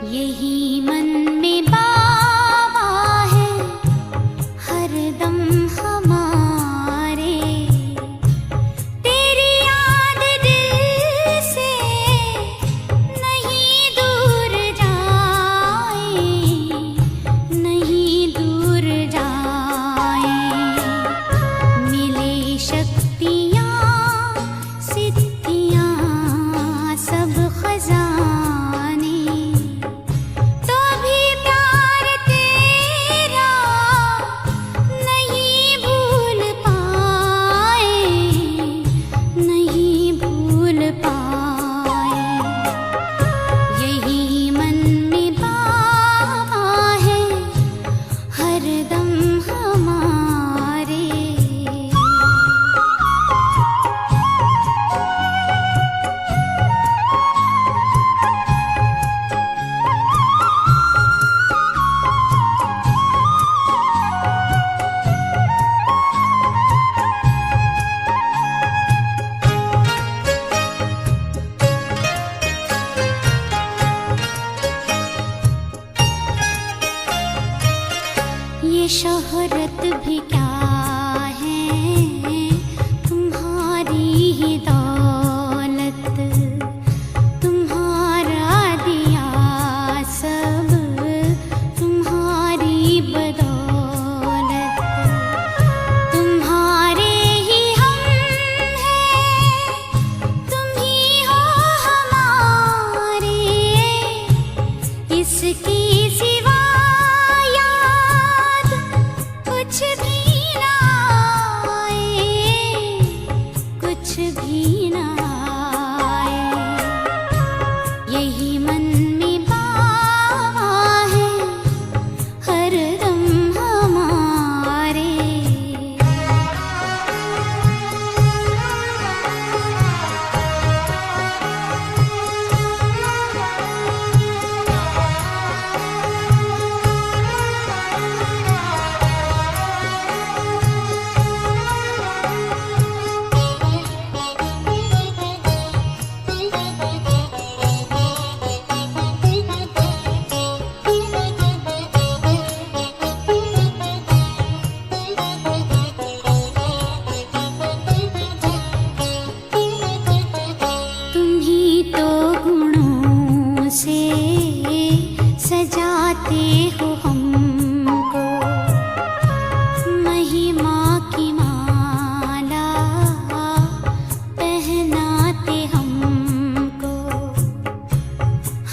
यही मन में बाबा है हरदम हमारे। तेरी याद दिल से नहीं दूर जाए, नहीं दूर जाए। मिले शक्तियाँ सिद्धियाँ सब खजाने, तो भी प्यार तेरा नहीं भूल पाए, नहीं भूल पाए। यही मन में बाबा है हरदम हमारे। ये शोहरत भी क्या है, तुम्हारी ही दौलत, तुम्हारा दिया सब तुम्हारी बदौलत। तुम्हारे ही हम हैं, तुम ही हो हमारे। इसकी सिवा कुछ भी ना आए, कुछ भी ना आए। यही मन में बाबा है हरदम हमारे। से सजाते हो हमको, महिमा की माला पहनाते हमको।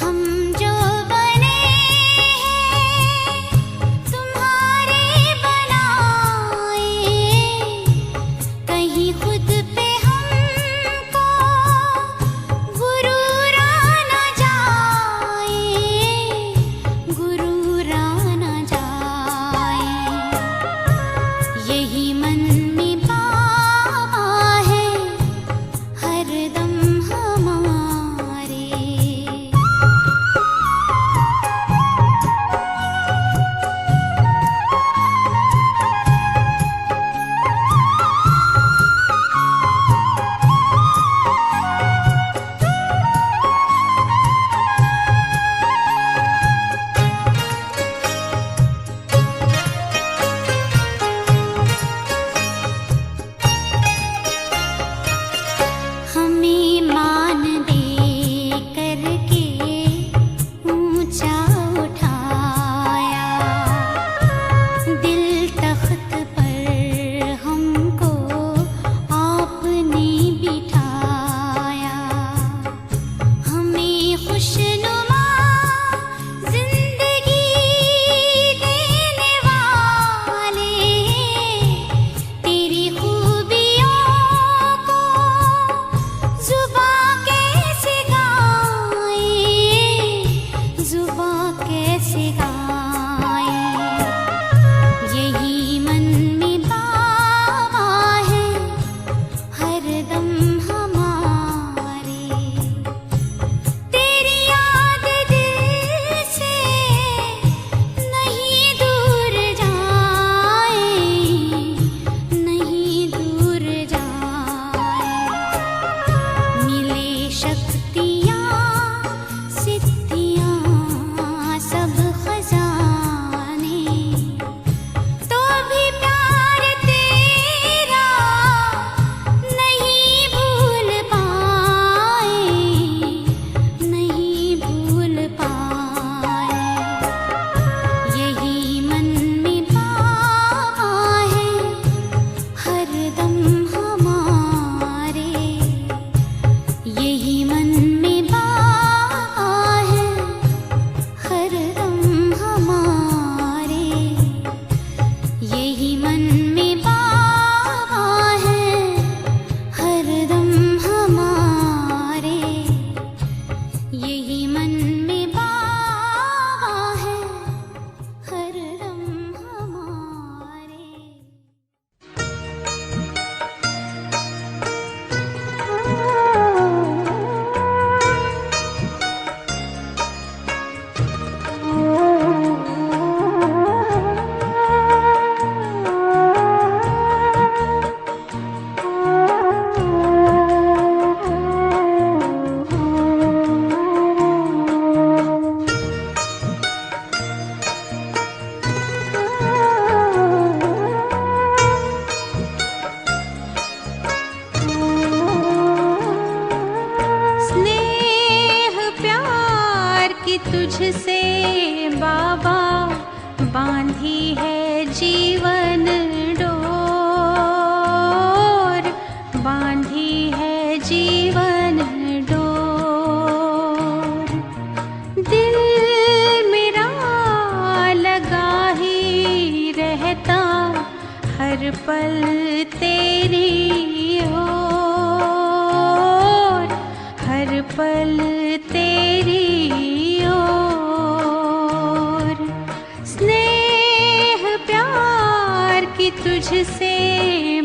हम जो बने हैं तुम्हारे बनाए, कहीं खुद पे हमको गुरूर आना जाए, गुरूर आना जाए। तुझसे बाबा बांधी है जीवन डोर, बांधी है जीवन डोर। दिल मेरा लगा ही रहता हर पल तेरी ओर, हर पल तेरी ओर। स्नेह प्यार की तुझसे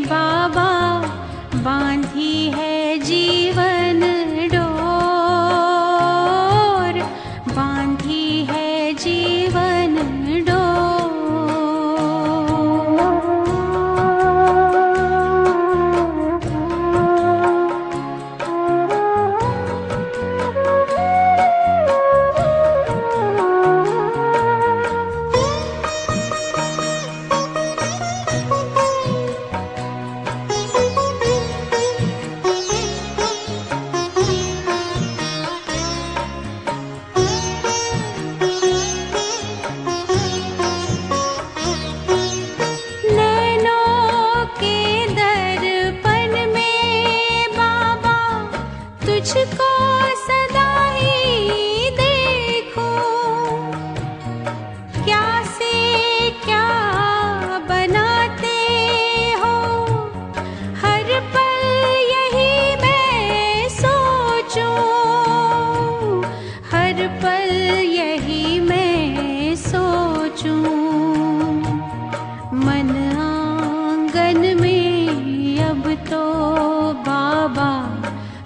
बाबा बांधी है जीवन डोर, बांधी है जीवन तुझको सदा ही देखूं, क्या से क्या बनाते हो हर पल यही मैं सोचूं, हर पल यही मैं सोचूं। मन आंगन में अब तो बाबा,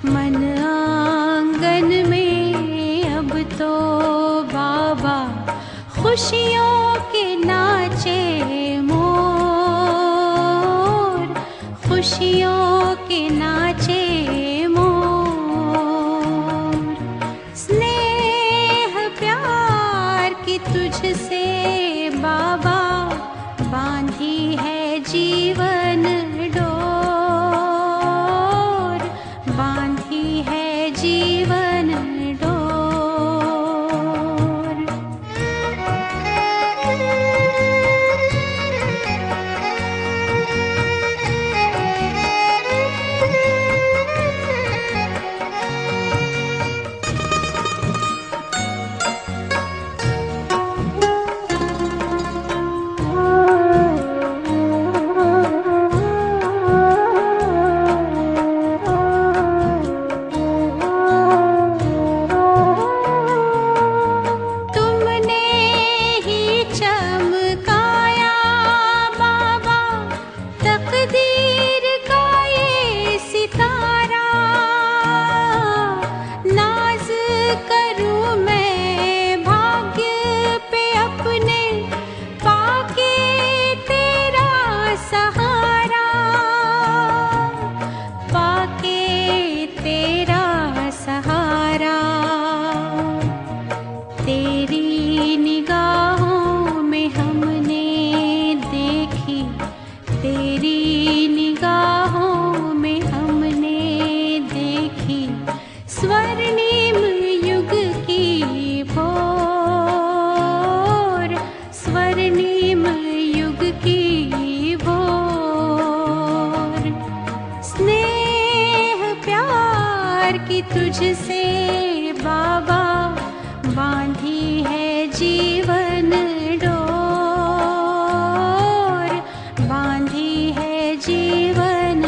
मन आंगन में अब तो बाबा खुशियों के नाचे मोर, खुशियों के नाचे मोर। स्नेह प्यार की तुझसे बाबा बांधी है जीवन डोर, बांधी है जीवन डोर। तेरी निगाहों में हमने देखी, तेरी निगाहों में हमने देखी स्वर्णिम युग की भोर, स्वर्णिम युग की भोर। स्नेह प्यार की तुझसे बाबा बांधी है जीवन डोर, बांधी है जीवन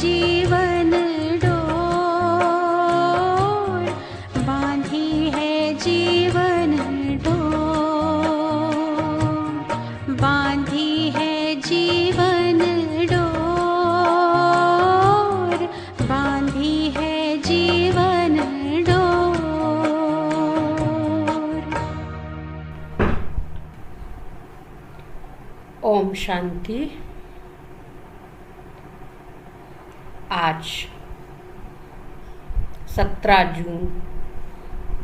जीवन डोर, बांधी है जीवन डोर, बांधी है जीवन डोर, बांधी है जीवन डोर। ओम शांति। आज 17 जून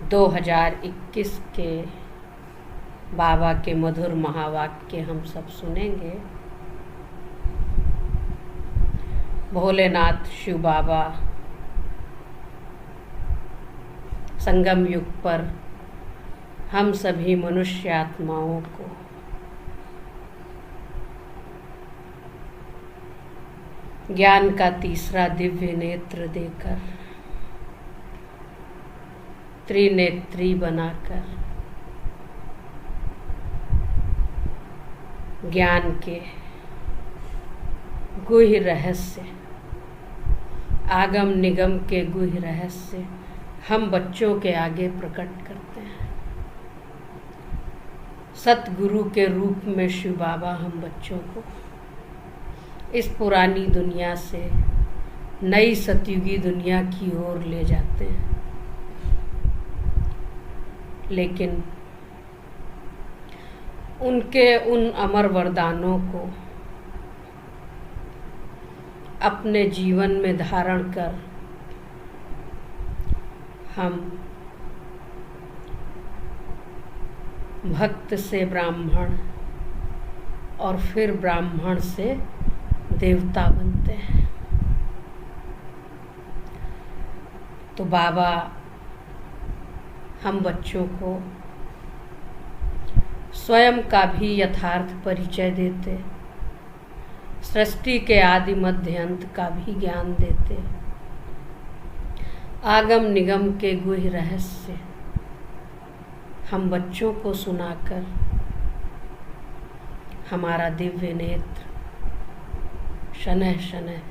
2021 के बाबा के मधुर महावाक्य हम सब सुनेंगे। भोलेनाथ शिव बाबा संगम युग पर हम सभी मनुष्य आत्माओं को ज्ञान का तीसरा दिव्य नेत्र देकर, त्रिनेत्री बनाकर ज्ञान के गुह्य रहस्य, आगम निगम के गुह्य रहस्य हम बच्चों के आगे प्रकट करते हैं। सतगुरु के रूप में शिव बाबा हम बच्चों को इस पुरानी दुनिया से नई सतयुगी दुनिया की ओर ले जाते हैं। लेकिन उनके उन अमर वरदानों को अपने जीवन में धारण कर हम भक्त से ब्राह्मण और फिर ब्राह्मण से देवता बनते हैं। तो बाबा हम बच्चों को स्वयं का भी यथार्थ परिचय देते, सृष्टि के आदि मध्य अंत का भी ज्ञान देते, आगम निगम के गुह्य रहस्य हम बच्चों को सुनाकर हमारा दिव्य नेत्र शनह शनह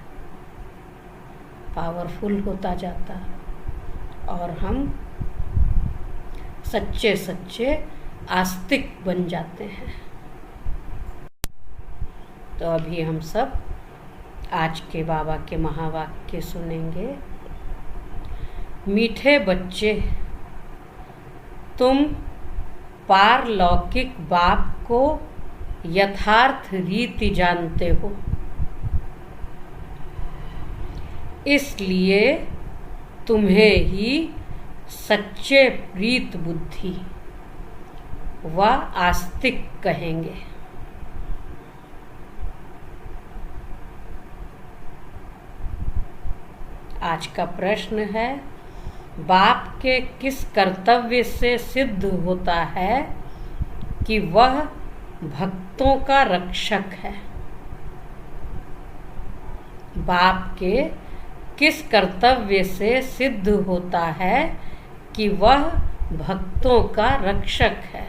पावरफुल होता जाता और हम सच्चे सच्चे आस्तिक बन जाते हैं। तो अभी हम सब आज के बाबा के महावाक्य सुनेंगे। मीठे बच्चे, तुम पारलौकिक बाप को यथार्थ रीति जानते हो, इसलिए तुम्हें ही सच्चे प्रीत बुद्धि व आस्तिक कहेंगे। आज का प्रश्न है, बाप के किस कर्तव्य से सिद्ध होता है कि वह भक्तों का रक्षक है? बाप के किस कर्तव्य से सिद्ध होता है कि वह भक्तों का रक्षक है?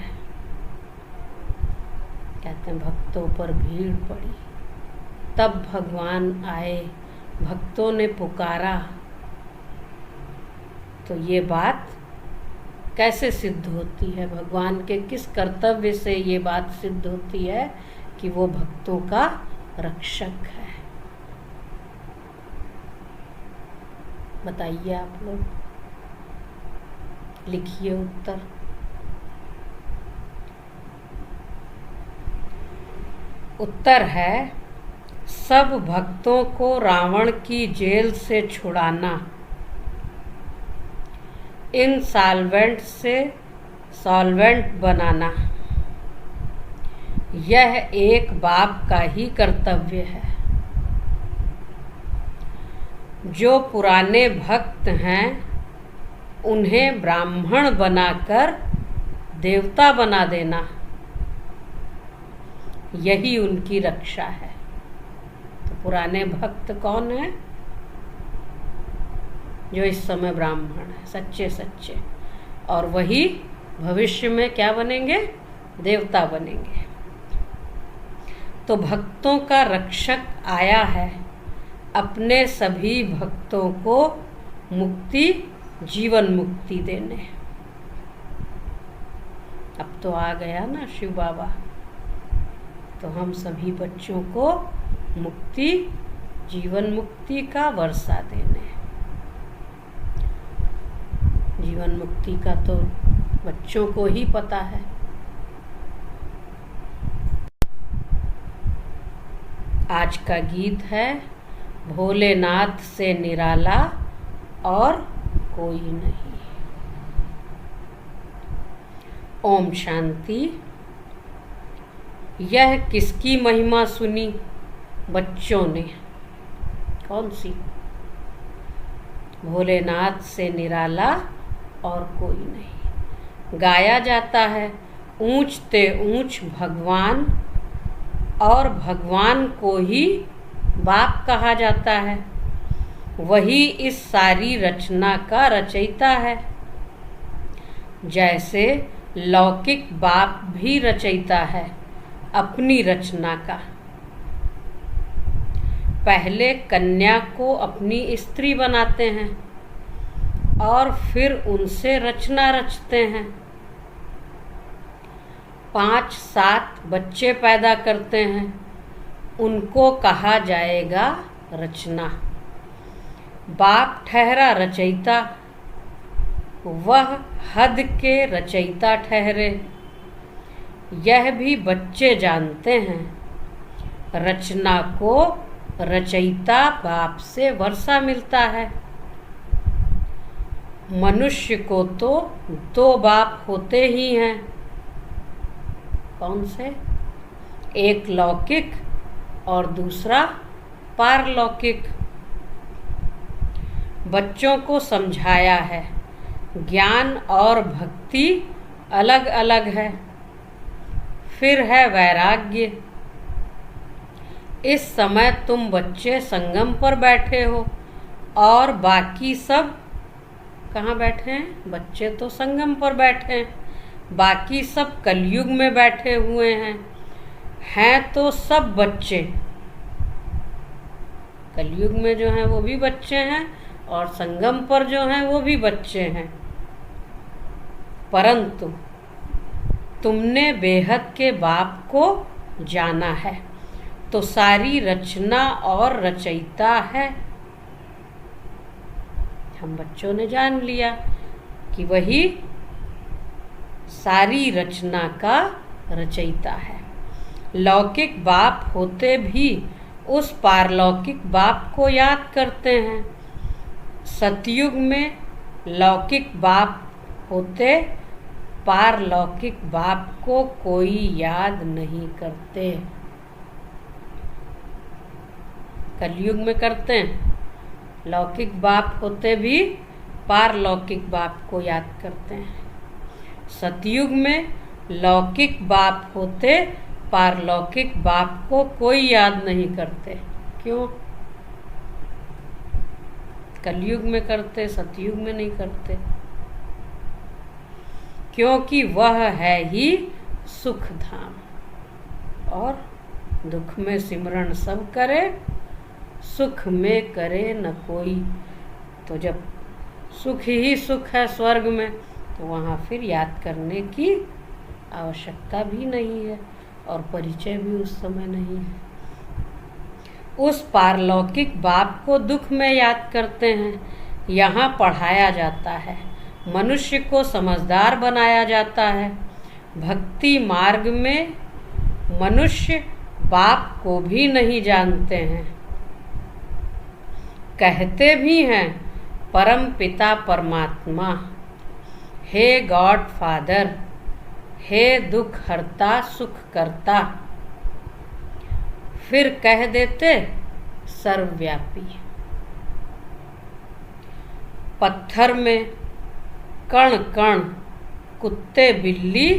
कहते हैं भक्तों पर भीड़ पड़ी, तब भगवान आए, भक्तों ने पुकारा। तो ये बात कैसे सिद्ध होती है? भगवान के किस कर्तव्य से ये बात सिद्ध होती है कि वो भक्तों का रक्षक है? बताइए आप लोग, लिखिए उत्तर। उत्तर है, सब भक्तों को रावण की जेल से छुड़ाना, इनसॉल्वेंट से सॉल्वेंट बनाना, यह एक बाप का ही कर्तव्य है। जो पुराने भक्त हैं उन्हें ब्राह्मण बनाकर देवता बना देना, यही उनकी रक्षा है। तो पुराने भक्त कौन है? जो इस समय ब्राह्मण है, सच्चे सच्चे, और वही भविष्य में क्या बनेंगे? देवता बनेंगे। तो भक्तों का रक्षक आया है, अपने सभी भक्तों को मुक्ति, जीवन मुक्ति देने। अब तो आ गया ना शिव बाबा, तो हम सभी बच्चों को मुक्ति, जीवन मुक्ति का वर्षा देने। जीवन मुक्ति का तो बच्चों को ही पता है। आज का गीत है भोलेनाथ से निराला और कोई नहीं। ओम शांति। यह किसकी महिमा सुनी बच्चों ने? कौन सी? भोलेनाथ से निराला और कोई नहीं। गाया जाता है ऊंच ते ऊंच भगवान, और भगवान को ही बाप कहा जाता है। वही इस सारी रचना का रचयिता है। जैसे लौकिक बाप भी रचयिता है अपनी रचना का। पहले कन्या को अपनी स्त्री बनाते हैं और फिर उनसे रचना रचते हैं। 5-7 बच्चे पैदा करते हैं, उनको कहा जाएगा रचना। बाप ठहरा रचयिता, वह हद के रचयिता ठहरे। यह भी बच्चे जानते हैं, रचना को रचयिता बाप से वर्षा मिलता है। मनुष्य को तो 2 बाप होते ही हैं। कौन से? एक लौकिक और दूसरा पारलौकिक। बच्चों को समझाया है ज्ञान और भक्ति अलग अलग है। फिर है वैराग्य। इस समय तुम बच्चे संगम पर बैठे हो और बाकी सब कहाँ बैठे हैं? बच्चे तो संगम पर बैठे हैं, बाकी सब कलयुग में बैठे हुए हैं तो सब बच्चे। कलयुग में जो हैं वो भी बच्चे हैं और संगम पर जो हैं वो भी बच्चे हैं। परंतु तुमने बेहद के बाप को जाना है तो सारी रचना और रचयिता है। हम बच्चों ने जान लिया कि वही सारी रचना का रचयिता है। लौकिक बाप होते भी उस पारलौकिक बाप को याद करते हैं। सतयुग में लौकिक बाप होते, पारलौकिक बाप को कोई याद नहीं करते। कलयुग में करते हैं। लौकिक बाप होते भी पारलौकिक बाप को याद करते हैं। सतयुग में लौकिक बाप होते, पारलौकिक बाप को कोई याद नहीं करते। क्यों? कलयुग में करते, सतयुग में नहीं करते। क्योंकि वह है ही सुख धाम। और दुख में सिमरण सब करे, सुख में करे न कोई। तो जब सुख ही सुख है स्वर्ग में, तो वहाँ फिर याद करने की आवश्यकता भी नहीं है और परिचय भी उस समय नहीं है। उस पारलौकिक बाप को दुख में याद करते हैं। यहाँ पढ़ाया जाता है, मनुष्य को समझदार बनाया जाता है। भक्ति मार्ग में मनुष्य बाप को भी नहीं जानते हैं। कहते भी हैं परम पिता परमात्मा, हे गॉड फादर, हे दुख हरता सुख करता। फिर कह देते सर्वव्यापी। पत्थर में कण कण, कुत्ते बिल्ली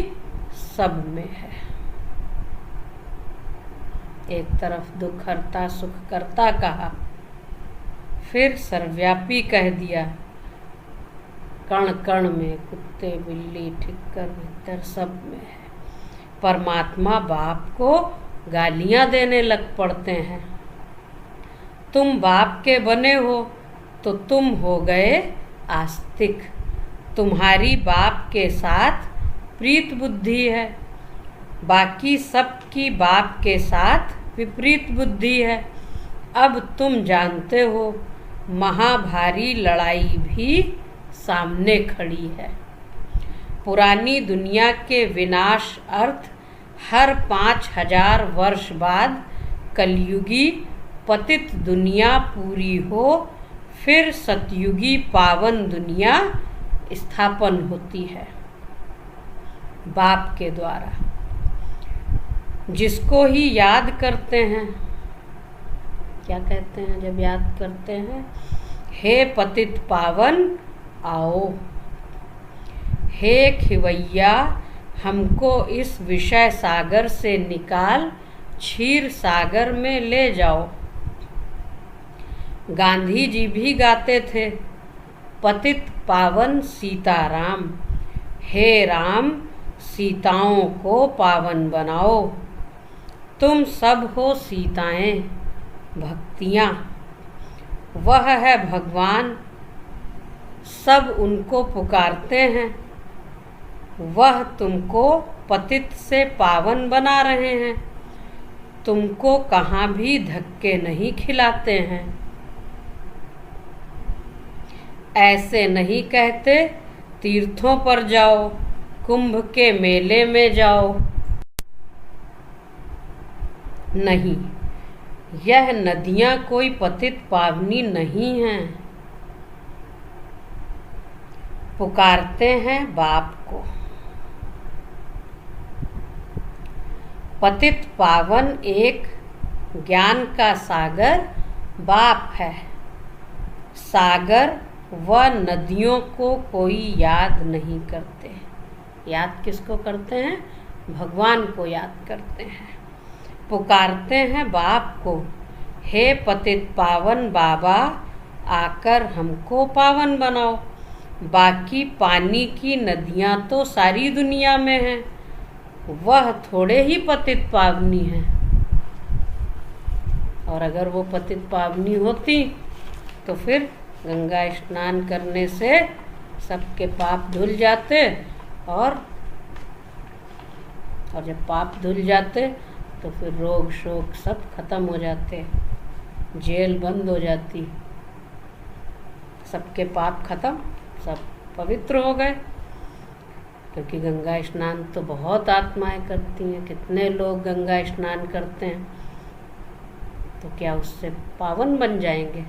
सब में है। एक तरफ दुख हरता सुख करता कहा, फिर सर्वव्यापी कह दिया। कण कण में, कुत्ते बिल्ली ठिक्कर भीतर सब में है। परमात्मा बाप को गालियां देने लग पड़ते हैं। तुम बाप के बने हो तो तुम हो गए आस्तिक। तुम्हारी बाप के साथ प्रीत बुद्धि है, बाकी सबकी बाप के साथ विपरीत बुद्धि है। अब तुम जानते हो महाभारी लड़ाई भी सामने खड़ी है। पुरानी दुनिया के विनाश अर्थ हर 5000 वर्ष बाद कलयुगी पतित दुनिया पूरी हो, फिर सतयुगी पावन दुनिया स्थापन होती है बाप के द्वारा। जिसको ही याद करते हैं, क्या कहते हैं जब याद करते हैं? हे पतित पावन आओ, हे खिवैया हमको इस विषय सागर से निकाल क्षीर सागर में ले जाओ। गांधी जी भी गाते थे, पतित पावन सीताराम, हे राम सीताओं को पावन बनाओ। तुम सब हो सीताएं भक्तियाँ, वह है भगवान, सब उनको पुकारते हैं। वह तुमको पतित से पावन बना रहे हैं, तुमको कहाँ भी धक्के नहीं खिलाते हैं। ऐसे नहीं कहते तीर्थों पर जाओ, कुंभ के मेले में जाओ। नहीं, यह नदियाँ कोई पतित पावनी नहीं हैं। पुकारते हैं बाप को। पतित पावन एक ज्ञान का सागर बाप है। सागर व नदियों को कोई याद नहीं करते। याद किसको करते हैं? भगवान को याद करते हैं। पुकारते हैं बाप को, हे पतित पावन बाबा आकर हमको पावन बनाओ। बाकी पानी की नदियाँ तो सारी दुनिया में हैं, वह थोड़े ही पतित पावनी हैं। और अगर वो पतित पावनी होती तो फिर गंगा स्नान करने से सबके पाप धुल जाते, और जब पाप धुल जाते तो फिर रोग शोक सब खत्म हो जाते, जेल बंद हो जाती, सबके पाप खत्म, सब पवित्र हो गए। क्योंकि गंगा स्नान तो बहुत आत्माएं करती हैं। कितने लोग गंगा स्नान करते हैं, तो क्या उससे पावन बन जाएंगे?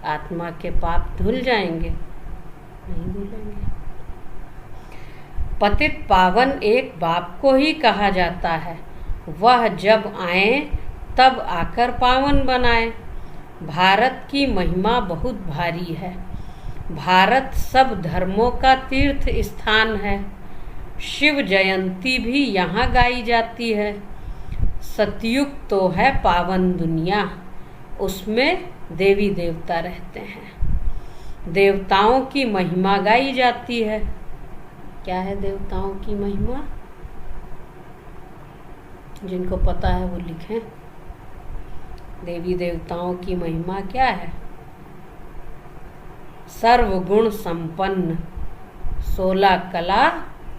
आत्मा के पाप धुल जाएंगे? नहीं धुलेंगे। पतित पावन एक बाप को ही कहा जाता है। वह जब आए तब आकर पावन बनाए। भारत की महिमा बहुत भारी है। भारत सब धर्मों का तीर्थ स्थान है। शिव जयंती भी यहाँ गाई जाती है। सतयुग तो है पावन दुनिया, उसमें देवी देवता रहते हैं। देवताओं की महिमा गाई जाती है। क्या है देवताओं की महिमा? जिनको पता है वो लिखें। देवी देवताओं की महिमा क्या है? सर्वगुण संपन्न, 16 कला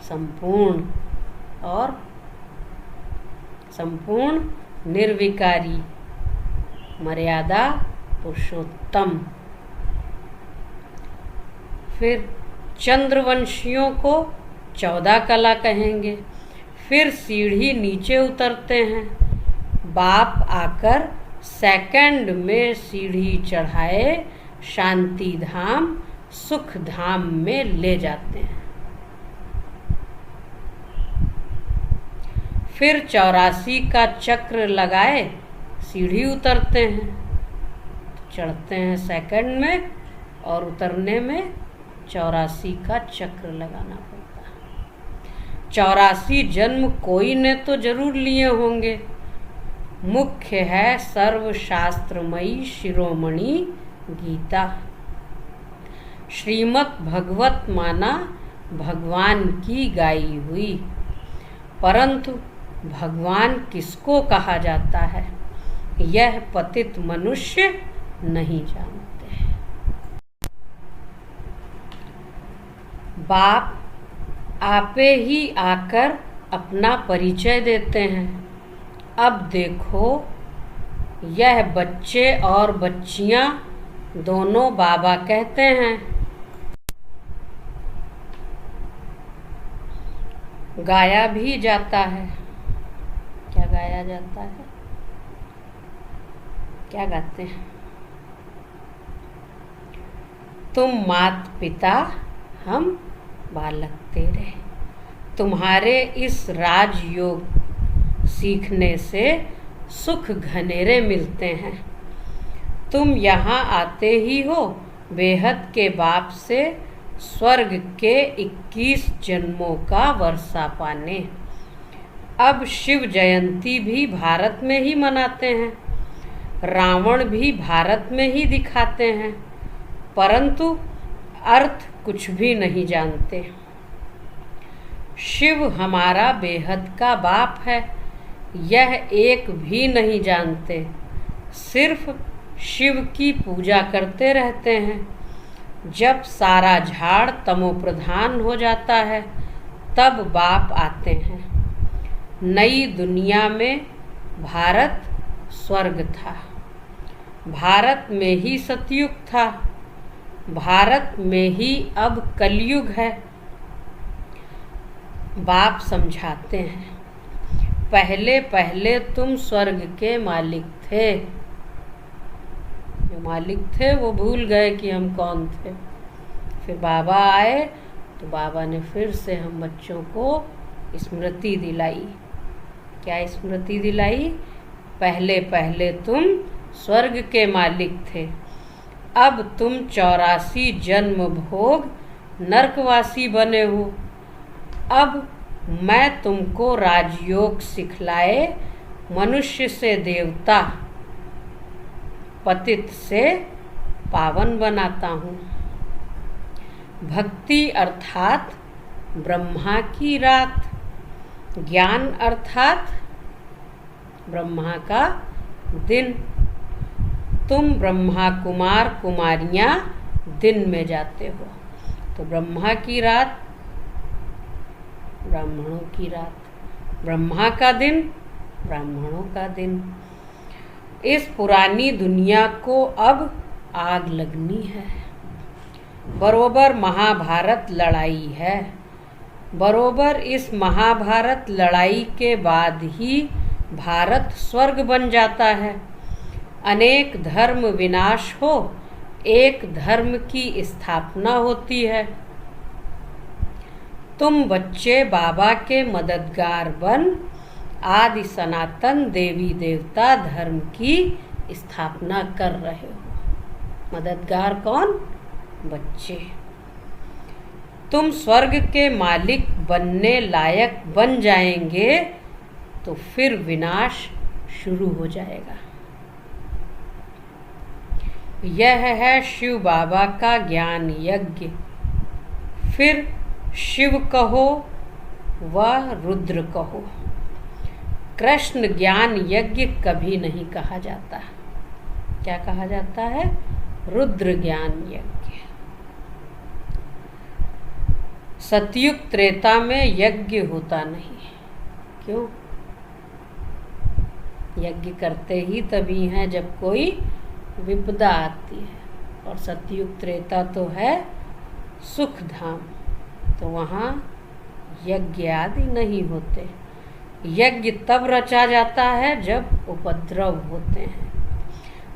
संपूर्ण और संपूर्ण निर्विकारी, मर्यादा पुरुषोत्तम। फिर चंद्रवंशियों को 14 कला कहेंगे। फिर सीढ़ी नीचे उतरते हैं। बाप आकर सेकंड में सीढ़ी चढ़ाए शांति धाम सुख धाम में ले जाते हैं। फिर 84 का चक्र लगाए सीढ़ी उतरते हैं। चढ़ते हैं सेकंड में और उतरने में 84 का चक्र लगाना पड़ता है। 84 जन्म कोई ने तो जरूर लिए होंगे। मुख्य है सर्वशास्त्रमयी शिरोमणि गीता। श्रीमद् भगवत माना भगवान की गाई हुई। परंतु भगवान किसको कहा जाता है? यह पतित मनुष्य नहीं जानते। बाप आपे ही आकर अपना परिचय देते हैं। अब देखो, यह बच्चे और बच्चियां दोनों बाबा कहते हैं। गाया भी जाता है। क्या गाया जाता है? क्या गाते हैं? तुम मात पिता हम बालक तेरे। तुम्हारे इस राजयोग सीखने से सुख घनेरे मिलते हैं। तुम यहाँ आते ही हो बेहद के बाप से स्वर्ग के 21 जन्मों का वर्षा पाने। अब शिव जयंती भी भारत में ही मनाते हैं, रावण भी भारत में ही दिखाते हैं, परंतु अर्थ कुछ भी नहीं जानते। शिव हमारा बेहद का बाप है, यह एक भी नहीं जानते। सिर्फ शिव की पूजा करते रहते हैं। जब सारा झाड़ तमोप्रधान हो जाता है तब बाप आते हैं। नई दुनिया में भारत स्वर्ग था, भारत में ही सतयुग था, भारत में ही अब कलयुग है। बाप समझाते हैं, पहले पहले तुम स्वर्ग के मालिक थे। जो मालिक थे वो भूल गए कि हम कौन थे। फिर बाबा आए तो बाबा ने फिर से हम बच्चों को स्मृति दिलाई। क्या स्मृति दिलाई? पहले पहले तुम स्वर्ग के मालिक थे, अब तुम 84 जन्म भोग नरकवासी बने हो। अब मैं तुमको राजयोग सिखलाए मनुष्य से देवता, पतित से पावन बनाता हूँ। भक्ति अर्थात ब्रह्मा की रात, ज्ञान अर्थात ब्रह्मा का दिन। तुम ब्रह्मा कुमार कुमारियाँ दिन में जाते हो, तो ब्रह्मा की रात ब्राह्मणों की रात, ब्रह्मा का दिन ब्राह्मणों का दिन। इस पुरानी दुनिया को अब आग लगनी है। बरोबर महाभारत लड़ाई है। बरोबर इस महाभारत लड़ाई के बाद ही भारत स्वर्ग बन जाता है। अनेक धर्म विनाश हो, एक धर्म की स्थापना होती है। तुम बच्चे बाबा के मददगार बन आदि सनातन देवी देवता धर्म की स्थापना कर रहे हो। मददगार कौन? बच्चे। तुम स्वर्ग के मालिक बनने लायक बन जाएंगे तो फिर विनाश शुरू हो जाएगा। यह है शिव बाबा का ज्ञान यज्ञ। फिर शिव कहो व रुद्र कहो, कृष्ण ज्ञान यज्ञ कभी नहीं कहा जाता। क्या कहा जाता है? रुद्र ज्ञान यज्ञ। सतयुग त्रेता में यज्ञ होता नहीं। क्यों? यज्ञ करते ही तभी हैं जब कोई विपदा आती है। और सतयुग त्रेता तो है सुख धाम, तो वहाँ यज्ञ आदि नहीं होते। यज्ञ तब रचा जाता है जब उपद्रव होते हैं।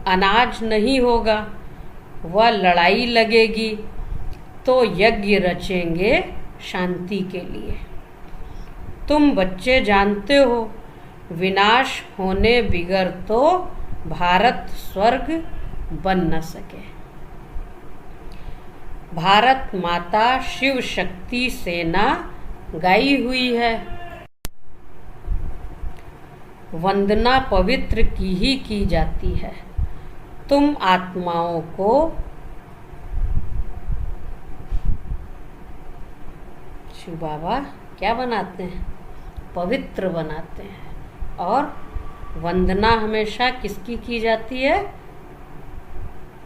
अनाज नहीं होगा, वह लड़ाई लगेगी, तो यज्ञ रचेंगे शांति के लिए। तुम बच्चे जानते हो, विनाश होने बिगर तो भारत स्वर्ग बन न सके। भारत माता शिव शक्ति सेना गाई हुई है। वंदना पवित्र की ही की जाती है। तुम आत्माओं को शिव बाबा क्या बनाते हैं? पवित्र बनाते हैं। और वंदना हमेशा किसकी की जाती है?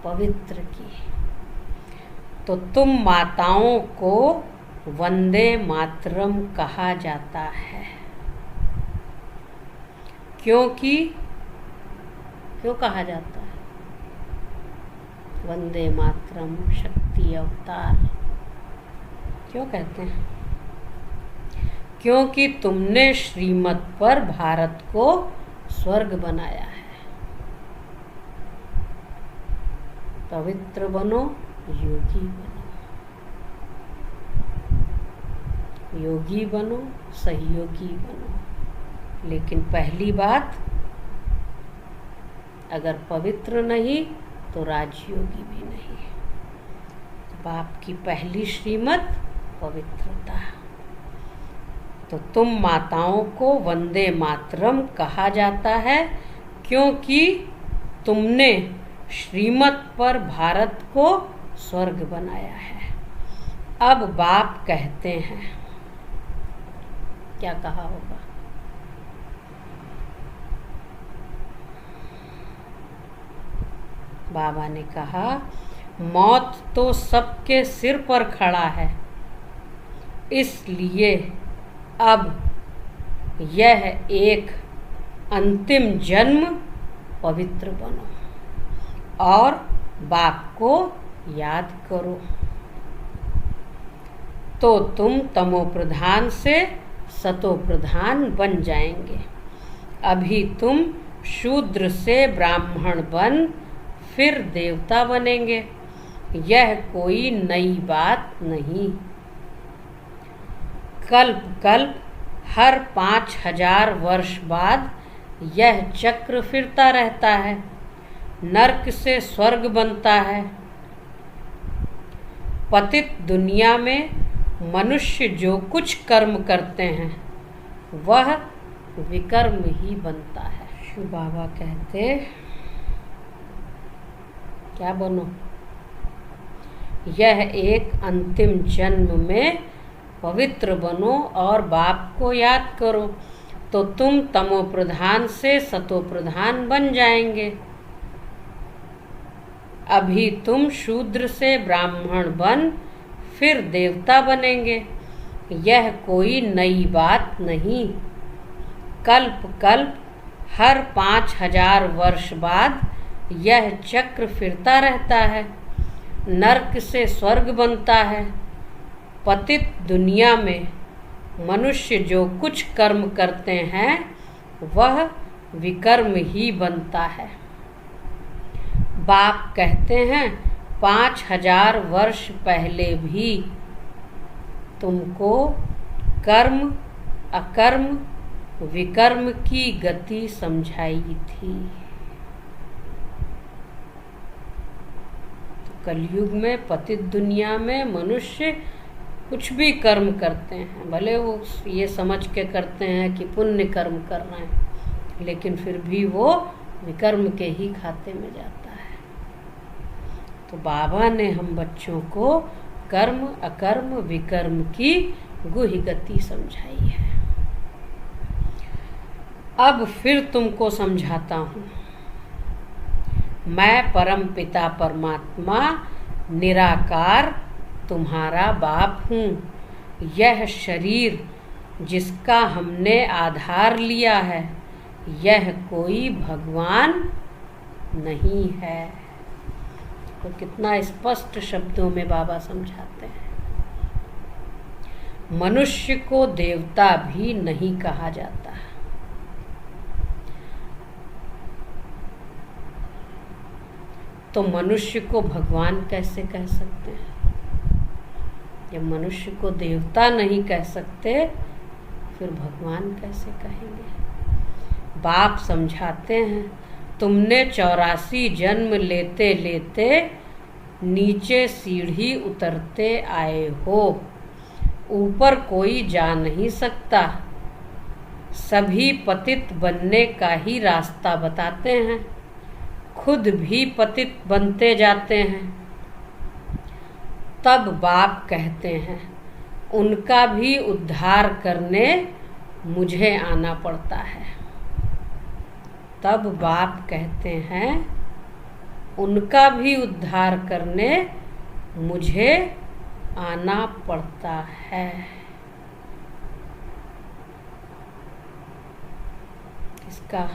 पवित्र की। तो तुम माताओं को वंदे मातरम कहा जाता है। क्यों कहा जाता है? वंदे मातरम, शक्ति अवतार क्यों कहते हैं? क्योंकि तुमने श्रीमत पर भारत को स्वर्ग बनाया है। पवित्र बनो, योगी बनो, योगी बनो, सहयोगी बनो। लेकिन पहली बात, अगर पवित्र नहीं तो राजयोगी भी नहीं। बाप की पहली श्रीमत पवित्रता। तो तुम माताओं को वंदे मातरम कहा जाता है क्योंकि तुमने श्रीमत पर भारत को स्वर्ग बनाया है। अब बाप कहते हैं, क्या कहा होगा? बाबा ने कहा, मौत तो सबके सिर पर खड़ा है, इसलिए अब यह एक अंतिम जन्म पवित्र बनो और बाप को याद करो। तो तुम तमो प्रधान से सतो प्रधान बन जाएंगे। अभी तुम शूद्र से ब्राह्मण बन फिर देवता बनेंगे। यह कोई नई बात नहीं। कल्प कल्प हर 5000 वर्ष बाद यह चक्र फिरता रहता है। नरक से स्वर्ग बनता है। पतित दुनिया में मनुष्य जो कुछ कर्म करते हैं वह विकर्म ही बनता है। शिव बाबा कहते, क्या बनो? यह एक अंतिम जन्म में पवित्र बनो और बाप को याद करो। तो तुम तमो प्रधान से सतो प्रधान बन जाएंगे। अभी तुम शूद्र से ब्राह्मण बन फिर देवता बनेंगे। यह कोई नई बात नहीं। कल्प कल्प हर 5000 वर्ष बाद यह चक्र फिरता रहता है। नरक से स्वर्ग बनता है। पतित दुनिया में मनुष्य जो कुछ कर्म करते हैं वह विकर्म ही बनता है। बाप कहते हैं, 5000 वर्ष पहले भी तुमको कर्म अकर्म विकर्म की गति समझाई थी। तो कलयुग में पतित दुनिया में मनुष्य कुछ भी कर्म करते हैं, भले वो ये समझ के करते हैं कि पुण्य कर्म कर रहे हैं, लेकिन फिर भी वो विकर्म के ही खाते में जाता है। तो बाबा ने हम बच्चों को कर्म अकर्म विकर्म की गुहि गति समझाई है। अब फिर तुमको समझाता हूँ। मैं परम पिता परमात्मा निराकार तुम्हारा बाप हूँ। यह शरीर जिसका हमने आधार लिया है यह कोई भगवान नहीं है। तो कितना स्पष्ट शब्दों में बाबा समझाते हैं। मनुष्य को देवता भी नहीं कहा जाता। तो मनुष्य को भगवान कैसे कह सकते हैं? जब मनुष्य को देवता नहीं कह सकते फिर भगवान कैसे कहेंगे? बाप समझाते हैं, तुमने 84 जन्म लेते लेते नीचे सीढ़ी उतरते आए हो। ऊपर कोई जा नहीं सकता। सभी पतित बनने का ही रास्ता बताते हैं, खुद भी पतित बनते जाते हैं। तब बाप कहते हैं, उनका भी उद्धार करने मुझे आना पड़ता है। तब बाप कहते हैं, उनका भी उद्धार करने मुझे आना पड़ता है। इसका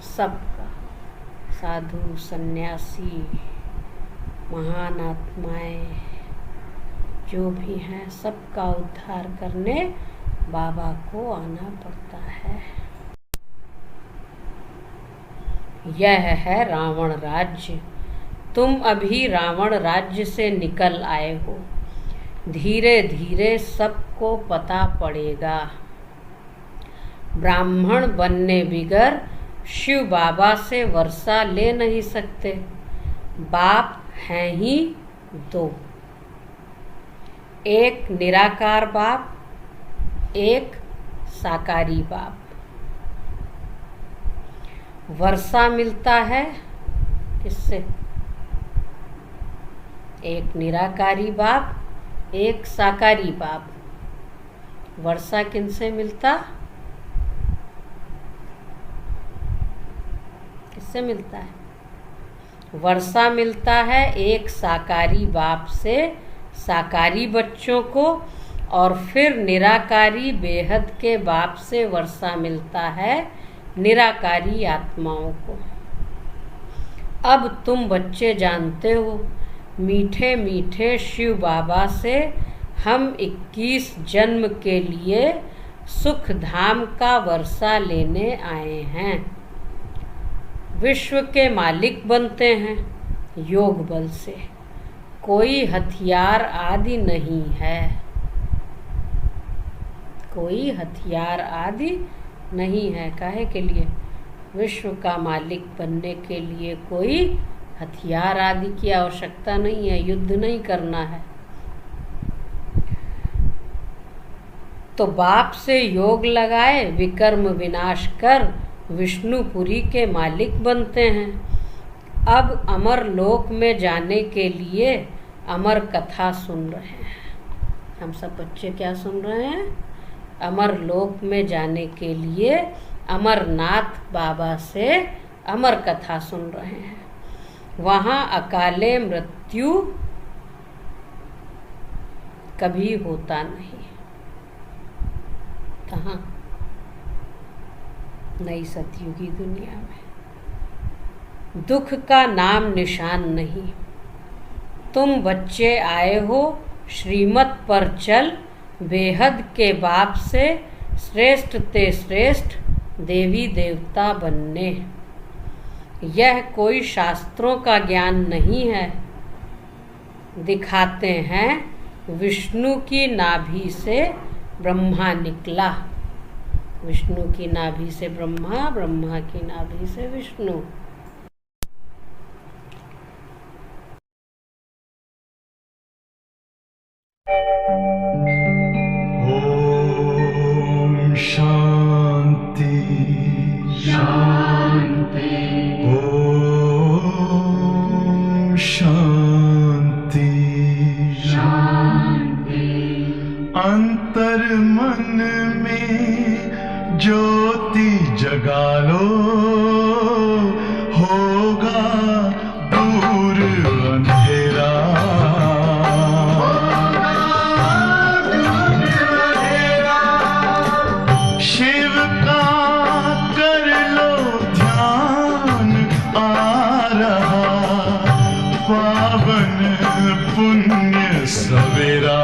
सबका, साधु, सन्यासी, महान आत्माएं जो भी हैं, सबका उद्धार करने बाबा को आना पड़ता है। यह है रावण राज्य। तुम अभी रावण राज्य से निकल आए हो। धीरे धीरे सबको पता पड़ेगा। ब्राह्मण बनने बिगर शिव बाबा से वर्षा ले नहीं सकते। बाप हैं ही दो, एक निराकार बाप, एक साकारी बाप। वर्षा मिलता है किससे? एक निराकारी बाप, एक साकारी बाप। वर्षा किनसे मिलता? किससे मिलता है? वर्षा मिलता है एक साकारी बाप से साकारी बच्चों को, और फिर निराकारी बेहद के बाप से वर्षा मिलता है निराकारी आत्माओं को। अब तुम बच्चे जानते हो, मीठे मीठे शिव बाबा से हम 21 जन्म के लिए सुख धाम का वर्षा लेने आए हैं। विश्व के मालिक बनते हैं योग बल से। कोई हथियार आदि नहीं है, कोई हथियार आदि नहीं है। काहे के लिए? विश्व का मालिक बनने के लिए कोई हथियार आदि की आवश्यकता नहीं है, युद्ध नहीं करना है। तो बाप से योग लगाए विकर्म विनाश कर विष्णुपुरी के मालिक बनते हैं। अब अमर लोक में जाने के लिए अमर कथा सुन रहे हैं। हम सब बच्चे क्या सुन रहे हैं? अमर लोक में जाने के लिए अमरनाथ बाबा से अमर कथा सुन रहे हैं। वहाँ अकाले मृत्यु कभी होता नहीं। कहाँ? नई सतयुगी दुनिया में दुख का नाम निशान नहीं। तुम बच्चे आए हो श्रीमत पर चल, बेहद के बाप से श्रेष्ठ ते श्रेष्ठ देवी देवता बनने। यह कोई शास्त्रों का ज्ञान नहीं है। दिखाते हैं विष्णु की नाभि से ब्रह्मा निकला। विष्णु की नाभि से ब्रह्मा, ब्रह्मा की नाभि से विष्णु। ओम शांति शांति। ओम शांति शांति। अंतर मन में ज्योति जगा लो, होगा दूर अंधेरा। शिव का कर लो ध्यान, आ रहा पावन पुण्य सवेरा।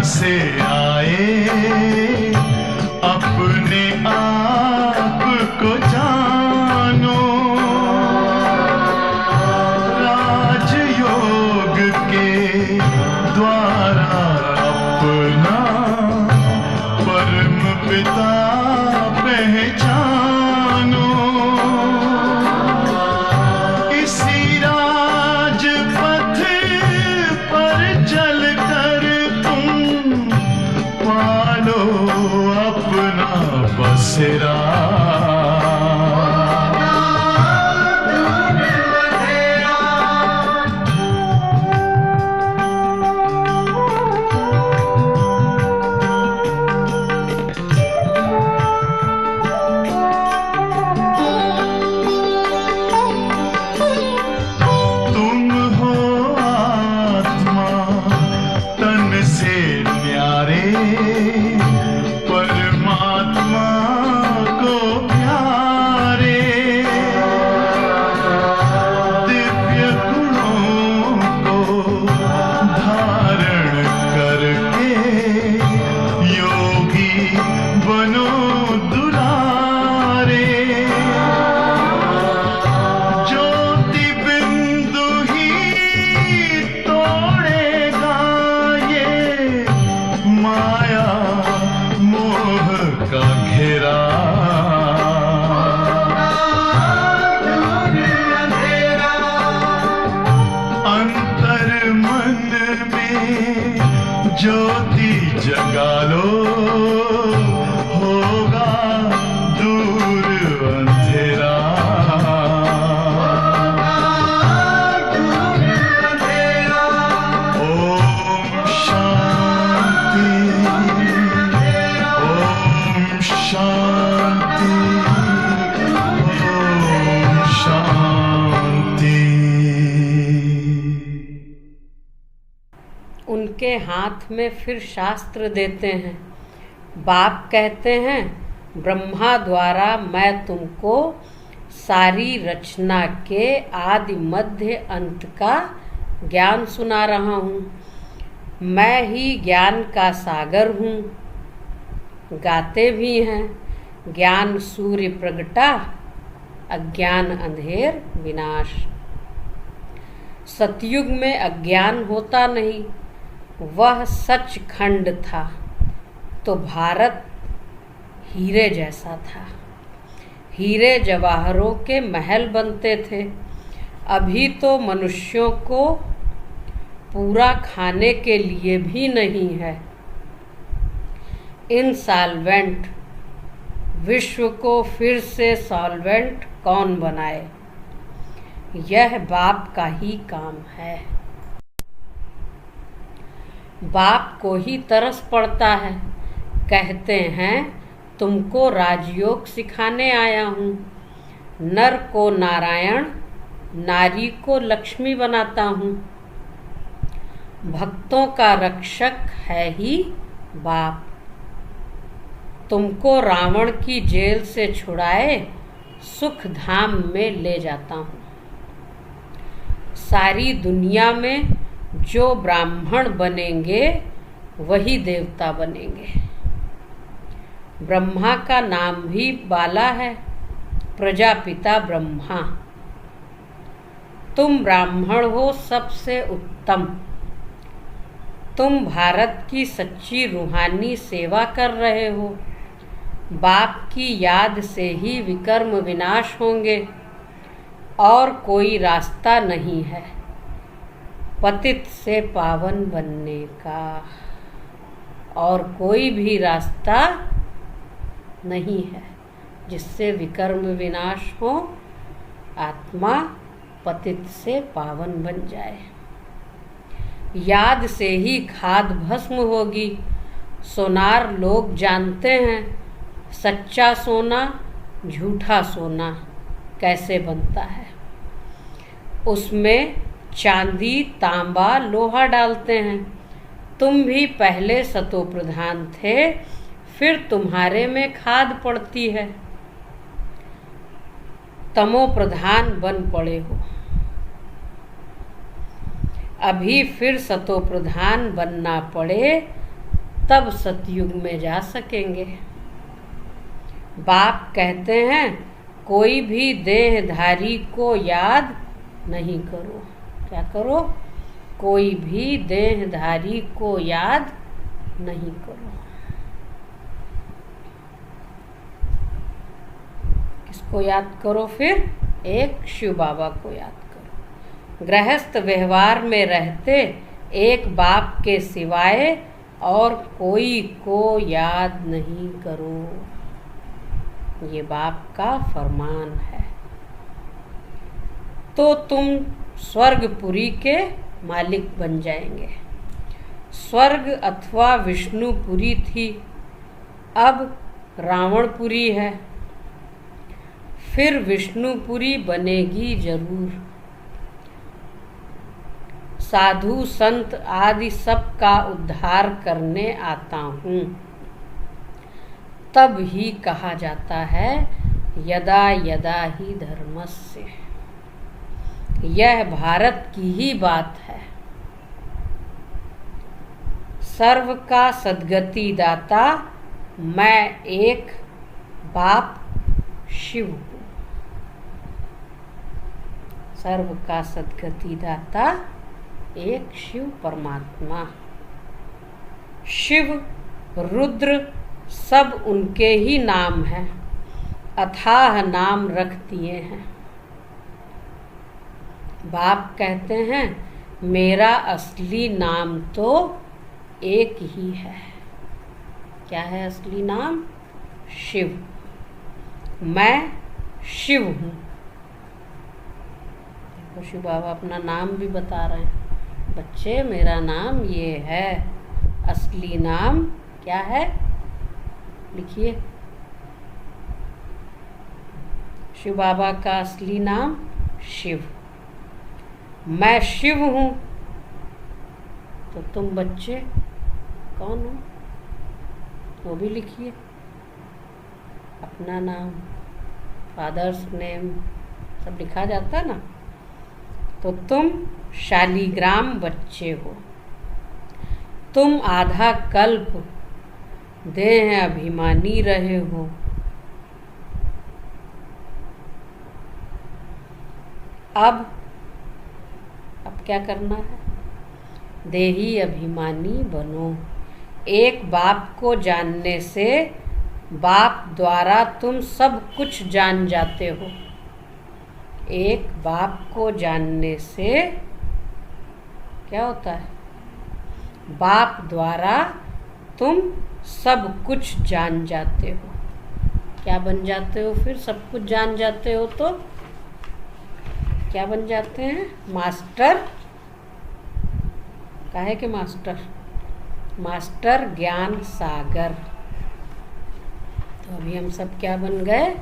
से आए अपने आप को जानो। राजयोग के द्वारा अपना परम पिता पहचानो। इसी राजपथ पर चलकर तुम बसेरा। तुम हो आत्मा तन से न्यारे, परमात्मा को प्यारे। दिव्य गुणों को धारण करके योगी बनो दुलारे। ज्योति बिंदु ही तोड़ेगा ये माया मोह का घेरा। अंतर मन में ज्योति जगा लो, होगा दूर अंधेरा। ओम शांति, ओम शांति, ओम शांति। उनके हाथ में फिर शास्त्र देते हैं। बाप कहते हैं, ब्रह्मा द्वारा मैं तुमको सारी रचना के आदि मध्य अंत का ज्ञान सुना रहा हूँ। मैं ही ज्ञान का सागर हूँ। गाते भी हैं, ज्ञान सूर्य प्रगटा, अज्ञान अंधेर विनाश। सतयुग में अज्ञान होता नहीं, वह सचखंड था, तो भारत हीरे जैसा था। हीरे जवाहरों के महल बनते थे। अभी तो मनुष्यों को पूरा खाने के लिए भी नहीं है। इनसॉल्वेंट विश्व को फिर से सॉल्वेंट कौन बनाए? यह बाप का ही काम है। बाप को ही तरस पड़ता है। कहते हैं, तुमको राजयोग सिखाने आया हूँ। नर को नारायण, नारी को लक्ष्मी बनाता हूँ। भक्तों का रक्षक है ही बाप। तुमको रावण की जेल से छुड़ाए सुख धाम में ले जाता हूँ। सारी दुनिया में जो ब्राह्मण बनेंगे वही देवता बनेंगे। ब्रह्मा का नाम भी बाला है, प्रजापिता ब्रह्मा। तुम ब्राह्मण हो सबसे उत्तम। तुम भारत की सच्ची रूहानी सेवा कर रहे हो। बाप की याद से ही विकर्म विनाश होंगे और कोई रास्ता नहीं है पतित से पावन बनने का, और कोई भी रास्ता नहीं है जिससे विकर्म विनाश हो, आत्मा पतित से पावन बन जाए। याद से ही खाद भस्म होगी। सोनार लोग जानते हैं सच्चा सोना झूठा सोना कैसे बनता है। उसमें चांदी तांबा लोहा डालते हैं। तुम भी पहले सतो प्रधान थे, फिर तुम्हारे में खाद पड़ती है। तमो प्रधान बन पड़े हो। अभी फिर सतो प्रधान बनना पड़े तब सतयुग में जा सकेंगे। बाप कहते हैं, कोई भी देहधारी को याद नहीं करो। क्या करो? कोई भी देहधारी को याद नहीं करो। किसको याद करो फिर? एक शिव बाबा को याद करो। गृहस्थ व्यवहार में रहते एक बाप के सिवाय और कोई को याद नहीं करो। ये बाप का फरमान है। तो तुम स्वर्गपुरी के मालिक बन जाएंगे। स्वर्ग अथवा विष्णुपुरी थी, अब रावणपुरी है, फिर विष्णुपुरी बनेगी जरूर। साधु संत आदि सब का उद्धार करने आता हूँ। तब ही कहा जाता है यदा यदा ही धर्मस्य। यह भारत की ही बात है। सर्व का सद्गति दाता मैं एक बाप शिव हूँ। सर्व का सद्गति दाता एक शिव परमात्मा। शिव रुद्र सब उनके ही नाम हैं, अथाह नाम रख दिए हैं। बाप कहते हैं मेरा असली नाम तो एक ही है। क्या है असली नाम? शिव। मैं शिव हूँ। देखो शिव बाबा अपना नाम भी बता रहे हैं। बच्चे मेरा नाम ये है। असली नाम क्या है? लिखिए। शिव बाबा का असली नाम शिव। मैं शिव हूँ। तो तुम बच्चे कौन हो? वो भी लिखिए। अपना नाम, फादर्स नेम सब लिखा जाता है ना। तो तुम शालीग्राम बच्चे हो। तुम आधा कल्प देह अभिमानी रहे हो। अब क्या करना है? देही अभिमानी बनो। एक बाप को जानने से बाप द्वारा तुम सब कुछ जान जाते हो। एक बाप को जानने से क्या होता है? बाप द्वारा तुम सब कुछ जान जाते हो। क्या बन जाते हो फिर? सब कुछ जान जाते हो तो क्या बन जाते हैं? मास्टर। काहे के मास्टर? मास्टर ज्ञान सागर। तो अभी हम सब क्या बन गए?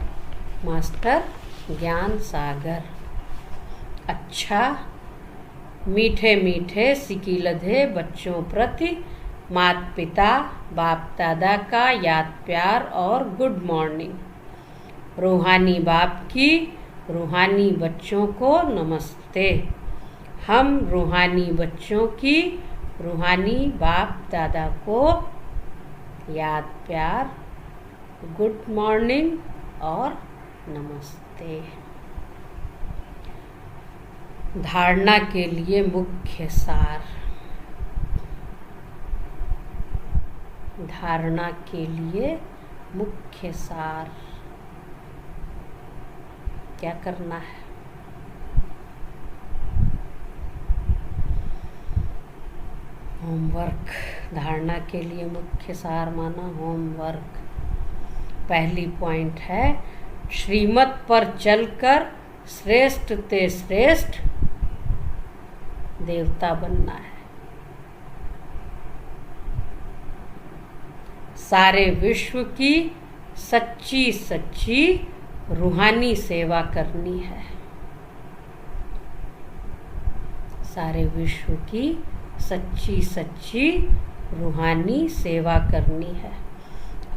मास्टर ज्ञान सागर। अच्छा, मीठे मीठे सिकीलधे बच्चों प्रति माता पिता बाप दादा का याद प्यार और गुड मॉर्निंग। रूहानी बाप की रूहानी बच्चों को नमस्ते। हम रूहानी बच्चों की रूहानी बाप दादा को याद प्यार, गुड मॉर्निंग और नमस्ते। धारणा के लिए मुख्य सार। धारणा के लिए मुख्य सार क्या करना है? होमवर्क। धारणा के लिए मुख्य सार माना होमवर्क। पहली पॉइंट है श्रीमत पर चलकर श्रेष्ठ ते श्रेष्ठ देवता बनना है। सारे विश्व की सच्ची सच्ची रूहानी सेवा करनी है। सारे विश्व की सच्ची सच्ची रूहानी सेवा करनी है।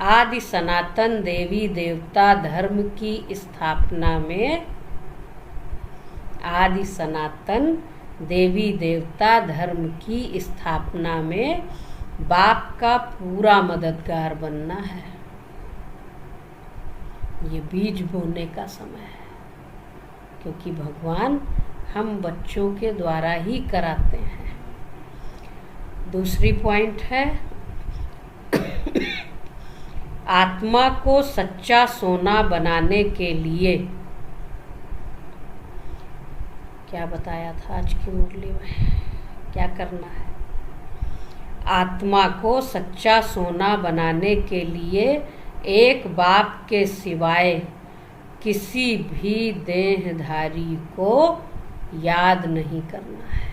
आदि सनातन देवी देवता धर्म की स्थापना में, आदि सनातन देवी देवता धर्म की स्थापना में बाप का पूरा मददगार बनना है। ये बीज बोने का समय है, क्योंकि भगवान हम बच्चों के द्वारा ही कराते हैं। दूसरी पॉइंट है आत्मा को सच्चा सोना बनाने के लिए, क्या बताया था आज की मुरली में, क्या करना है? आत्मा को सच्चा सोना बनाने के लिए एक बाप के सिवाय किसी भी देहधारी को याद नहीं करना है।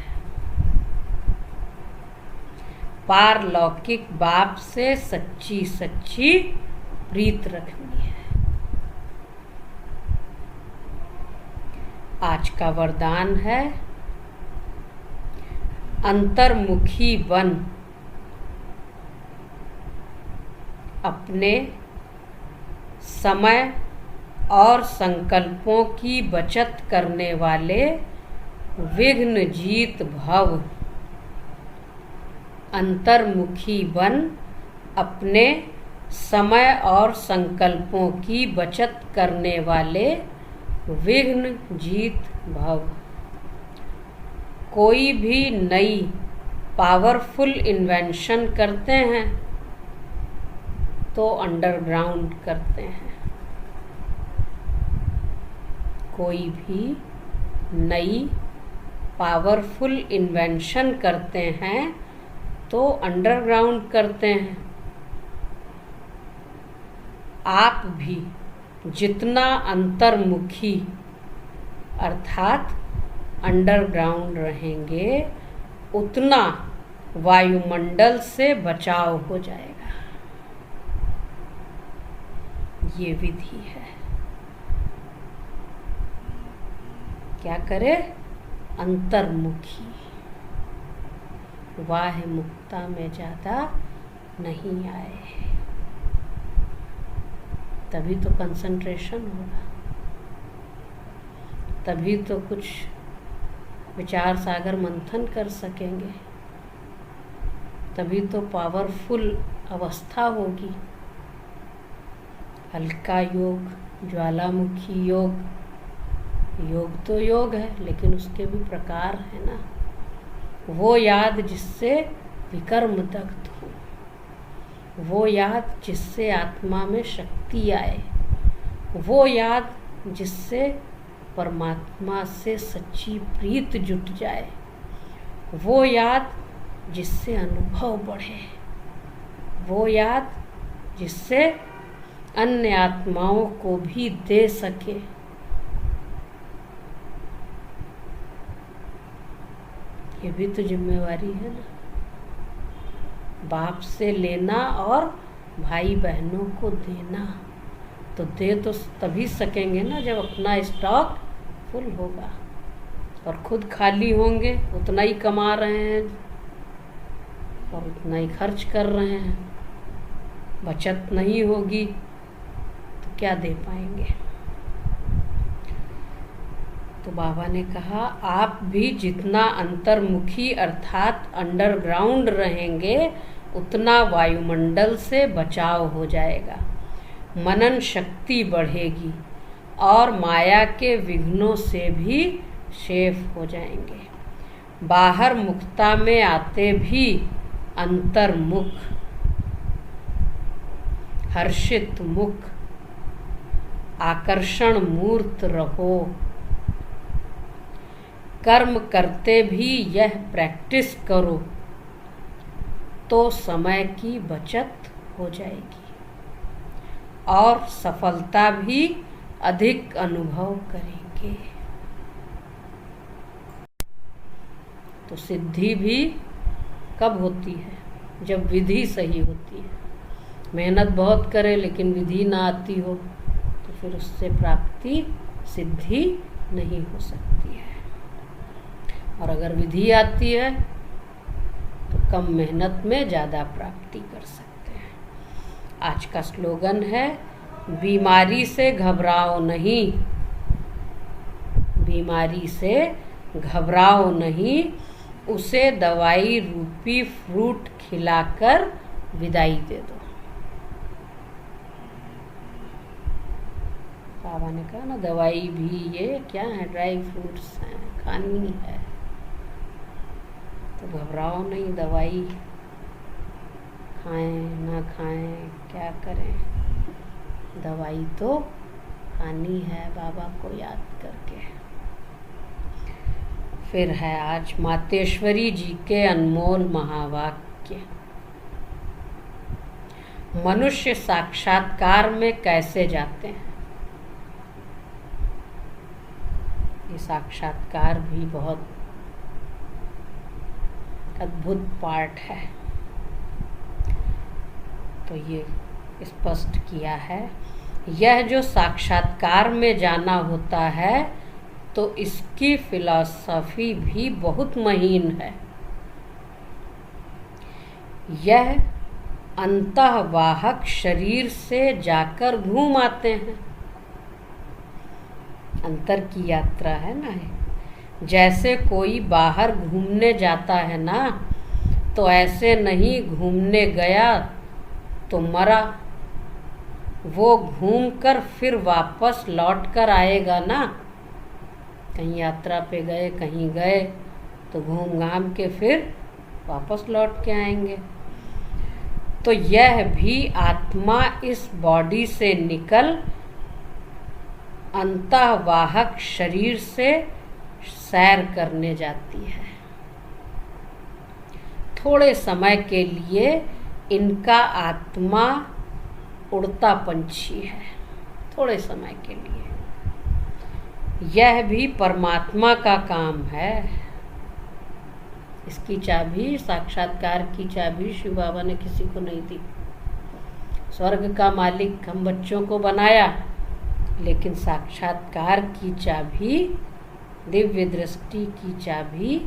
पारलौकिक बाप से सच्ची सच्ची प्रीत रखनी है। आज का वरदान है, अंतर्मुखी बन अपने समय और संकल्पों की बचत करने वाले विघ्न जीत भव। अंतर्मुखी बन अपने समय और संकल्पों की बचत करने वाले विघ्न जीत भव। कोई भी नई पावरफुल इन्वेंशन करते हैं तो अंडरग्राउंड करते हैं। कोई भी नई पावरफुल इन्वेंशन करते हैं तो अंडरग्राउंड करते हैं। आप भी जितना अंतर्मुखी अर्थात अंडरग्राउंड रहेंगे, उतना वायुमंडल से बचाव हो जाएगा। ये विधि है। क्या करे? अंतर्मुखी। वाह मुक्ता में ज्यादा नहीं आए, तभी तो कंसंट्रेशन होगा, तभी तो कुछ विचार सागर मंथन कर सकेंगे, तभी तो पावरफुल अवस्था होगी। हल्का योग, ज्वालामुखी योग, योग तो योग है, लेकिन उसके भी प्रकार है ना। वो याद जिससे विकर्म दग्ध हो, वो याद जिससे आत्मा में शक्ति आए, वो याद जिससे परमात्मा से सच्ची प्रीत जुट जाए, वो याद जिससे अनुभव बढ़े, वो याद जिससे अन्य आत्माओं को भी दे सके। ये भी तो जिम्मेवारी है ना, बाप से लेना और भाई बहनों को देना। तो दे तो तभी सकेंगे ना जब अपना स्टॉक फुल होगा, और खुद खाली होंगे, उतना ही कमा रहे हैं और उतना ही खर्च कर रहे हैं, बचत नहीं होगी तो क्या दे पाएंगे। तो बाबा ने कहा, आप भी जितना अंतर्मुखी अर्थात अंडरग्राउंड रहेंगे, उतना वायुमंडल से बचाव हो जाएगा, मनन शक्ति बढ़ेगी और माया के विघ्नों से भी सेफ हो जाएंगे। बाहर मुक्ता में आते भी अंतर्मुख, हर्षित मुख, आकर्षण मूर्त रहो। कर्म करते भी यह प्रैक्टिस करो तो समय की बचत हो जाएगी और सफलता भी अधिक अनुभव करेंगे। तो सिद्धि भी कब होती है? जब विधि सही होती है। मेहनत बहुत करे लेकिन विधि ना आती हो तो फिर उससे प्राप्ति सिद्धि नहीं हो सकती है। और अगर विधि आती है तो कम मेहनत में ज़्यादा प्राप्ति कर सकते हैं। आज का स्लोगन है, बीमारी से घबराओ नहीं, बीमारी से घबराओ नहीं, उसे दवाई रूपी फ्रूट खिलाकर विदाई दे दो। बाबा ने कहा ना, दवाई भी ये क्या है, ड्राई फ्रूट्स हैं, खानी है, तो घबराओ नहीं, दवाई खाएं ना खाएं क्या करें, दवाई तो खानी है बाबा को याद करके। फिर है आज मातेश्वरी जी के अनमोल महावाक्य। मनुष्य साक्षात्कार में कैसे जाते हैं। ये साक्षात्कार भी बहुत अद्भुत पार्ट है। तो ये स्पष्ट किया है, यह जो साक्षात्कार में जाना होता है तो इसकी फिलॉसफी भी बहुत महीन है। यह अंतःवाहक शरीर से जाकर घूम आते हैं। अंतर की यात्रा है ना। जैसे कोई बाहर घूमने जाता है ना, तो ऐसे नहीं घूमने गया तो मरा। वो घूमकर फिर वापस लौट कर आएगा ना। कहीं यात्रा पे गए, कहीं गए तो घूम घाम के फिर वापस लौट के आएंगे। तो यह भी आत्मा इस बॉडी से निकल अंतःवाहक शरीर से सैर करने जाती है। थोड़े समय के लिए इनका आत्मा उड़ता पंछी है, थोड़े समय के लिए। यह भी परमात्मा का काम है। इसकी चाबी, साक्षात्कार की चाबी शिव बाबा ने किसी को नहीं दी। स्वर्ग का मालिक हम बच्चों को बनाया, लेकिन साक्षात्कार की चाबी, दिव्य दृष्टि की चाबी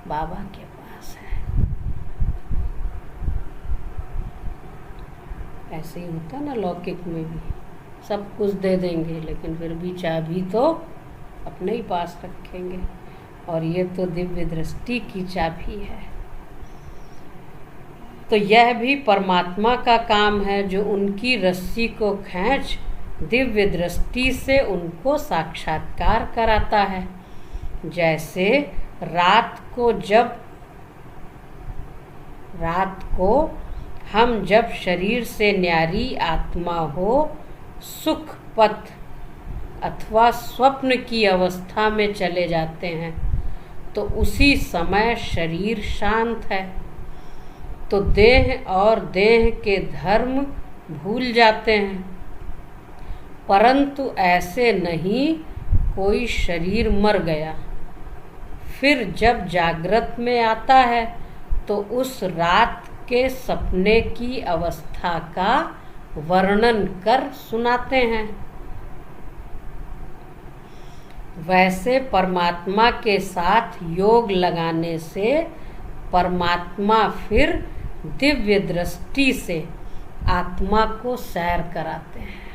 बाबा के पास है। ऐसे ही होता ना लौकिक में भी, सब कुछ दे देंगे लेकिन फिर भी चाबी तो अपने ही पास रखेंगे। और ये तो दिव्य दृष्टि की चाबी है। तो यह भी परमात्मा का काम है, जो उनकी रस्सी को खींच दिव्य दृष्टि से उनको साक्षात्कार कराता है। जैसे रात को हम जब शरीर से न्यारी आत्मा हो सुख पथ अथवा स्वप्न की अवस्था में चले जाते हैं, तो उसी समय शरीर शांत है, तो देह और देह के धर्म भूल जाते हैं। परंतु ऐसे नहीं, कोई शरीर मर गया, फिर जब जागृत में आता है तो उस रात के सपने की अवस्था का वर्णन कर सुनाते हैं। वैसे परमात्मा के साथ योग लगाने से परमात्मा फिर दिव्य दृष्टि से आत्मा को सैर कराते हैं।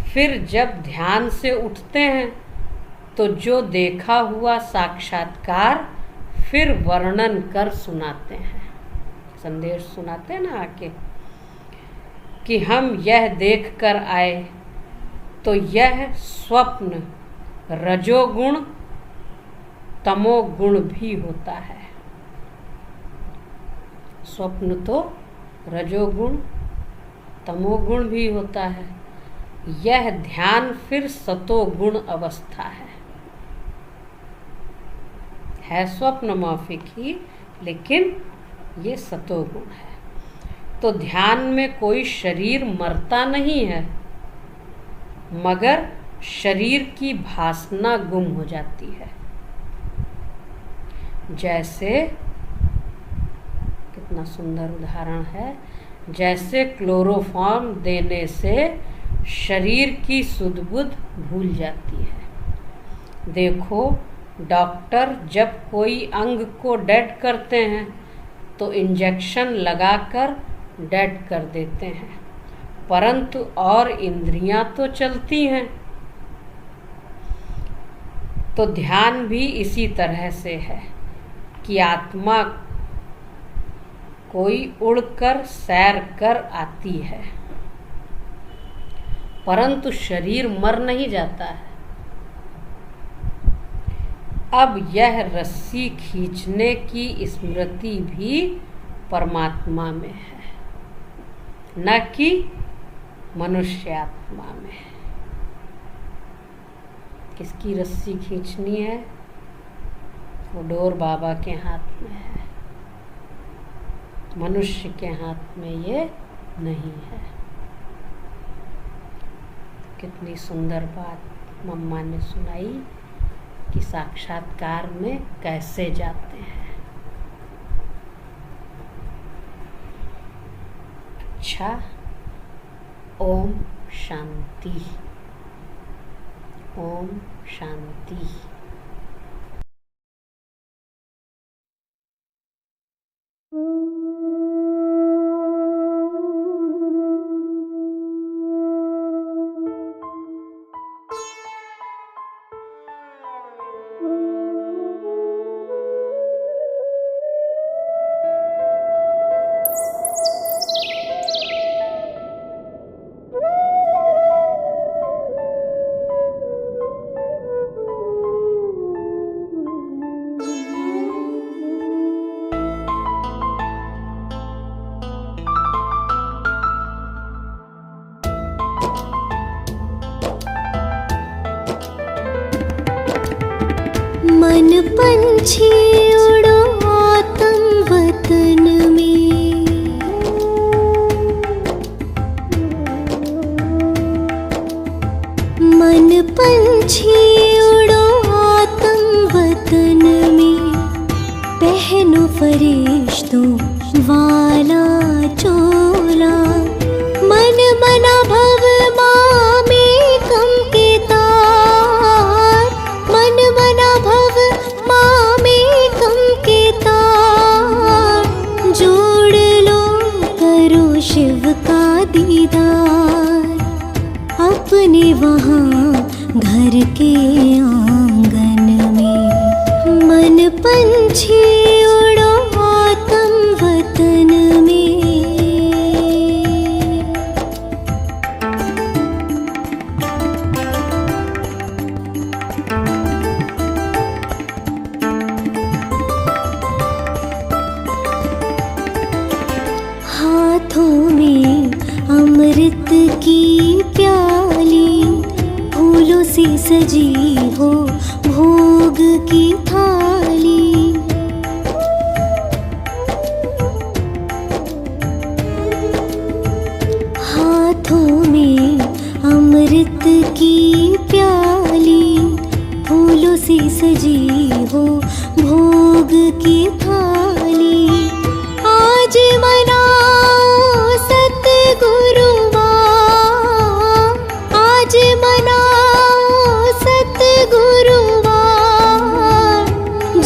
फिर जब ध्यान से उठते हैं तो जो देखा हुआ साक्षात्कार फिर वर्णन कर सुनाते हैं, संदेश सुनाते हैं ना आके, कि हम यह देख कर आए। तो यह स्वप्न रजोगुण तमोगुण भी होता है। स्वप्न तो रजोगुण तमोगुण भी होता है। यह ध्यान फिर सतोगुण अवस्था है स्वप्न माफिक ही, लेकिन ये सतोगुण है। तो ध्यान में कोई शरीर मरता नहीं है, मगर शरीर की भासना गुम हो जाती है। जैसे, कितना सुंदर उदाहरण है, जैसे क्लोरोफॉर्म देने से शरीर की सुध बुध भूल जाती है। देखो, डॉक्टर जब कोई अंग को डेड करते हैं तो इंजेक्शन लगाकर डेड कर देते हैं, परंतु और इंद्रियां तो चलती हैं। तो ध्यान भी इसी तरह से है कि आत्मा कोई उड़कर सैर कर आती है, परंतु शरीर मर नहीं जाता है। अब यह रस्सी खींचने की स्मृति भी परमात्मा में है, न कि मनुष्य आत्मा में। किसकी रस्सी खींचनी है? वो डोर बाबा के हाथ में है। मनुष्य के हाथ में ये नहीं है। कितनी सुंदर बात मम्मा ने सुनाई कि साक्षात्कार में कैसे जाते हैं। अच्छा, ओम शांति। ओम शांति। मन पंछी उड़ो आत्म वतन में, मन पंछी उड़ो आत्म वतन में, पहनो फरिश्तों वाला चोला, मन मना भव मामे कम के तार, मन मना भव मामे कम के तार, जोड़ लो करो शिव का दीदार, अपने वहाँ घर के आंगन में, मन पंछी उड़ो आत्म वतन में। हाथों में अमृत की प्याली, फूलों से सजी हो भोग की थाली, हाथों में अमृत की प्याली, फूलों से सजी हो भोग की थाली, आज मनाओ सतगुरुवार, आज मनाओ सतगुरुवार,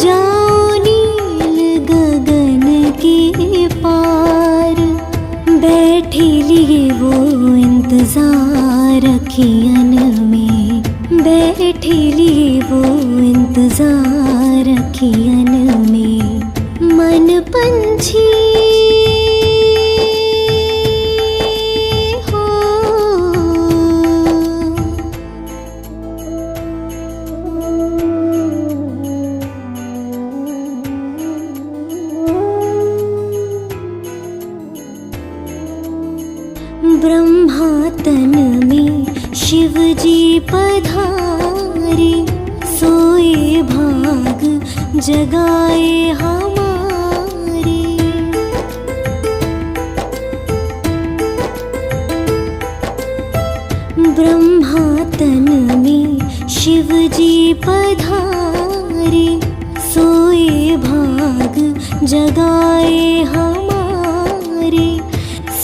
जाओ नील गगन के पार, बैठे लिए वो इंतजार अखियन में, बैठे लिए वो इंतजार अखियन में, मन पंछी हो। ब्रह्मा तन में शिव जी पधारे, सोए भाग जगाए हमारे, ब्रह्मा तन में शिव जी पधारे, सोए भाग जगाए हमारे,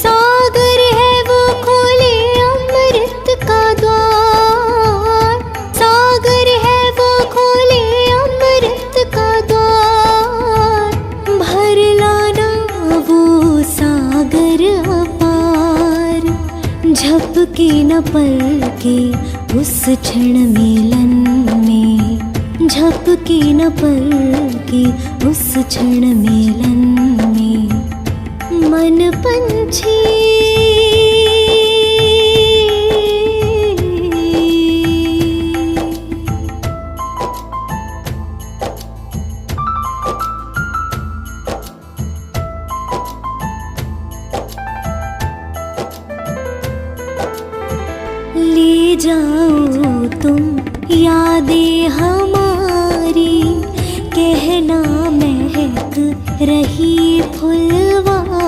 सागर है वो खोले अमृत का द्वार, सागर है वो खोले अमृत का द्वार, भर लाना वो सागर अपार, झपके न पलके उस क्षण मिलन में, झपके न पलके उस क्षण मिलन में, मन पंछी ले जाओ तुम यादें हमारी, कहना महक रही फुलवारी,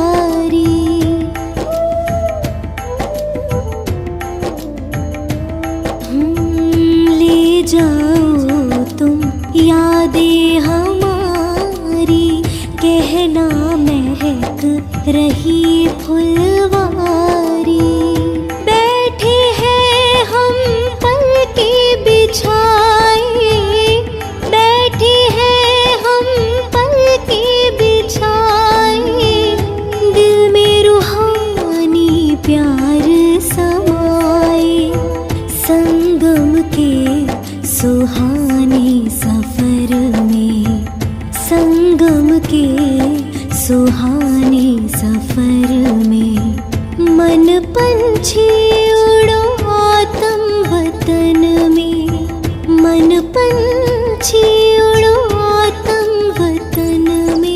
मन पंछी उड़ो आत्म वतन में, मन पंछी उड़ो आत्म वतन में।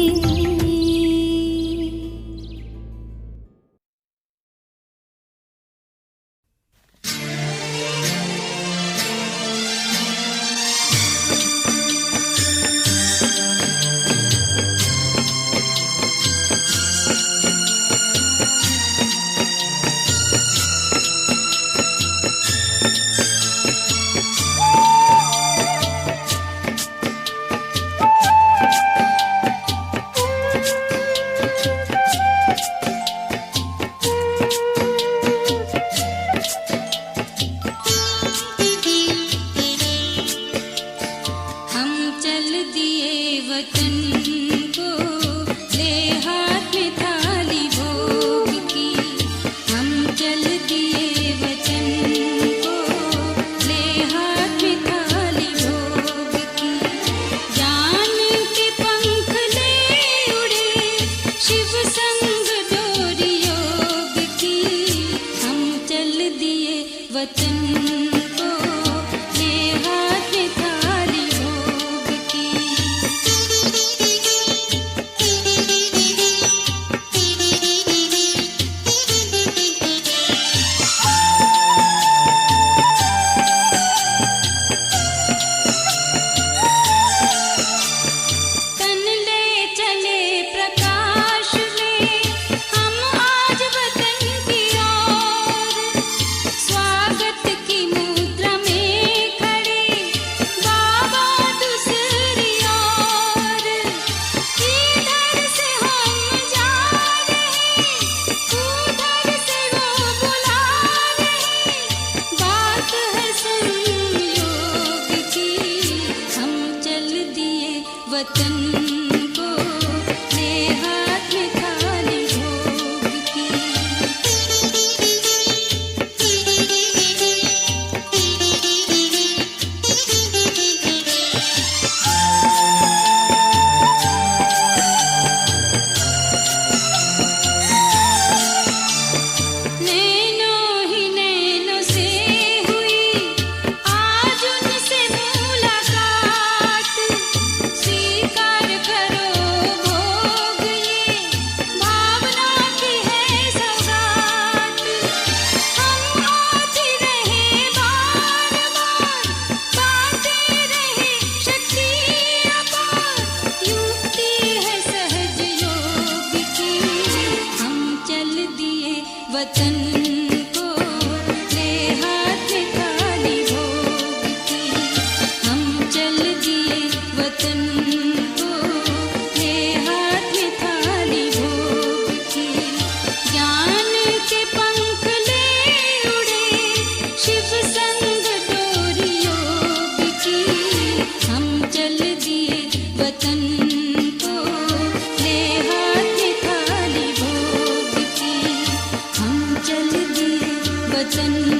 वतन